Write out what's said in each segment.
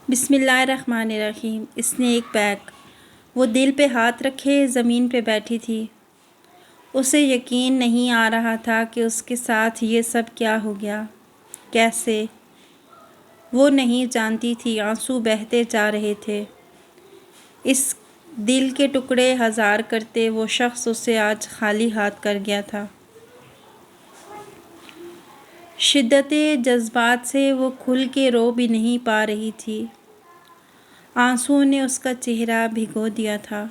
بسم اللہ الرحمن الرحیم۔ اس نے ایک بیگ وہ دل پہ ہاتھ رکھے زمین پہ بیٹھی تھی۔ اسے یقین نہیں آ رہا تھا کہ اس کے ساتھ یہ سب کیا ہو گیا، کیسے؟ وہ نہیں جانتی تھی۔ آنسو بہتے جا رہے تھے۔ اس دل کے ٹکڑے ہزار کرتے وہ شخص اسے آج خالی ہاتھ کر گیا تھا۔ شدت جذبات سے وہ کھل کے رو بھی نہیں پا رہی تھی۔ آنسوؤں نے اس کا چہرہ بھگو دیا تھا۔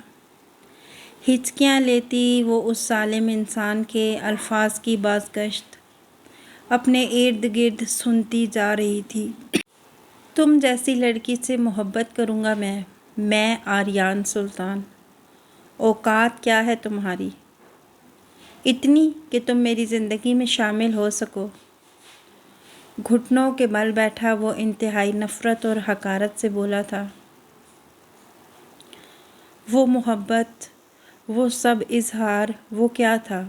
ہچکیاں لیتی وہ اس ظالم انسان کے الفاظ کی بازگشت اپنے ارد گرد سنتی جا رہی تھی۔ تم جیسی لڑکی سے محبت کروں گا میں آریان سلطان۔ اوقات کیا ہے تمہاری؟ اتنی کہ تم میری زندگی میں شامل ہو سکو۔ گھٹنوں کے بل بیٹھا وہ انتہائی نفرت اور حقارت سے بولا تھا۔ وہ محبت، وہ سب اظہار، وہ کیا تھا؟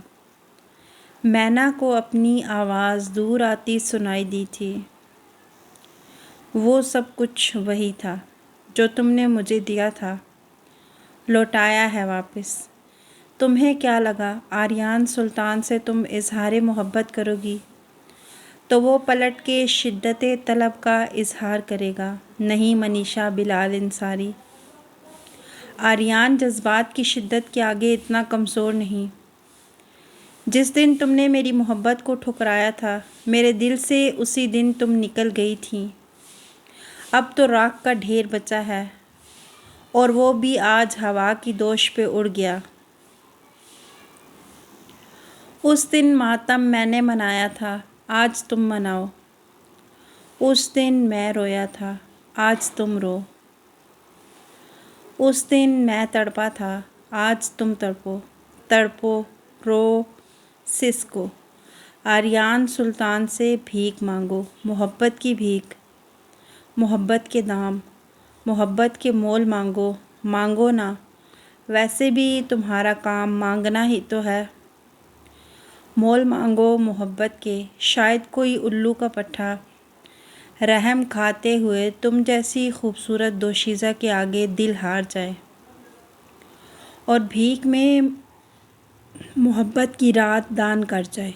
مینا کو اپنی آواز دور آتی سنائی دی تھی۔ وہ سب کچھ وہی تھا جو تم نے مجھے دیا تھا، لوٹایا ہے واپس۔ تمہیں کیا لگا آریان سلطان سے تم اظہار محبت کرو گی تو وہ پلٹ کے شدت طلب کا اظہار کرے گا؟ نہیں منیشا بلال انصاری، آریان جذبات کی شدت کے آگے اتنا کمزور نہیں۔ جس دن تم نے میری محبت کو ٹھکرایا تھا میرے دل سے، اسی دن تم نکل گئی تھی۔ اب تو راکھ کا ڈھیر بچا ہے اور وہ بھی آج ہوا کی دوش پہ اڑ گیا۔ اس دن ماتم میں نے منایا تھا، آج تم مناؤ۔ اس دن میں رویا تھا، آج تم رو۔ اس دن میں تڑپا تھا، آج تم تڑپو۔ تڑپو، رو، سسکو۔ آریان سلطان سے بھیک مانگو، محبت کی بھیک، محبت کے دام، محبت کے مول مانگو۔ مانگو نا، ویسے بھی تمہارا کام مانگنا ہی تو ہے۔ مول مانگو محبت کے، شاید کوئی الو کا پٹھا رحم کھاتے ہوئے تم جیسی خوبصورت دوشیزہ کے آگے دل ہار جائے اور بھیک میں محبت کی رات دان کر جائے۔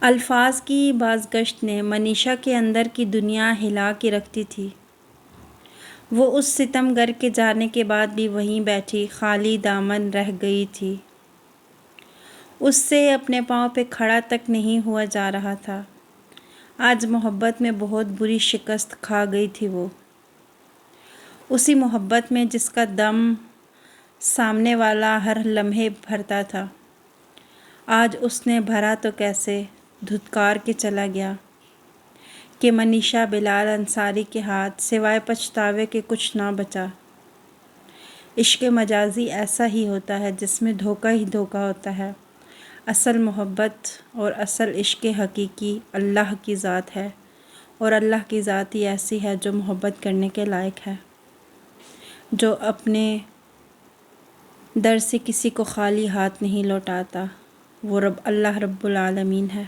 الفاظ کی بازگشت نے منیشا کے اندر کی دنیا ہلا کے رکھ دی تھی۔ وہ اس ستم گر کے جانے کے بعد بھی وہیں بیٹھی خالی دامن رہ گئی تھی۔ اس سے اپنے پاؤں پہ کھڑا تک نہیں ہوا جا رہا تھا۔ آج محبت میں بہت بری شکست کھا گئی تھی وہ، اسی محبت میں جس کا دم سامنے والا ہر لمحے بھرتا تھا۔ آج اس نے بھرا تو کیسے، دھتکار کے چلا گیا کہ منیشا بلال انصاری کے ہاتھ سوائے پچھتاوے کے کچھ نہ بچا۔ عشق مجازی ایسا ہی ہوتا ہے جس میں دھوکہ ہی دھوکہ ہوتا ہے۔ اصل محبت اور اصل عشق حقیقی اللہ کی ذات ہے، اور اللہ کی ذات ہی ایسی ہے جو محبت کرنے کے لائق ہے، جو اپنے در سے کسی کو خالی ہاتھ نہیں لوٹاتا۔ وہ اللہ رب العالمین ہے۔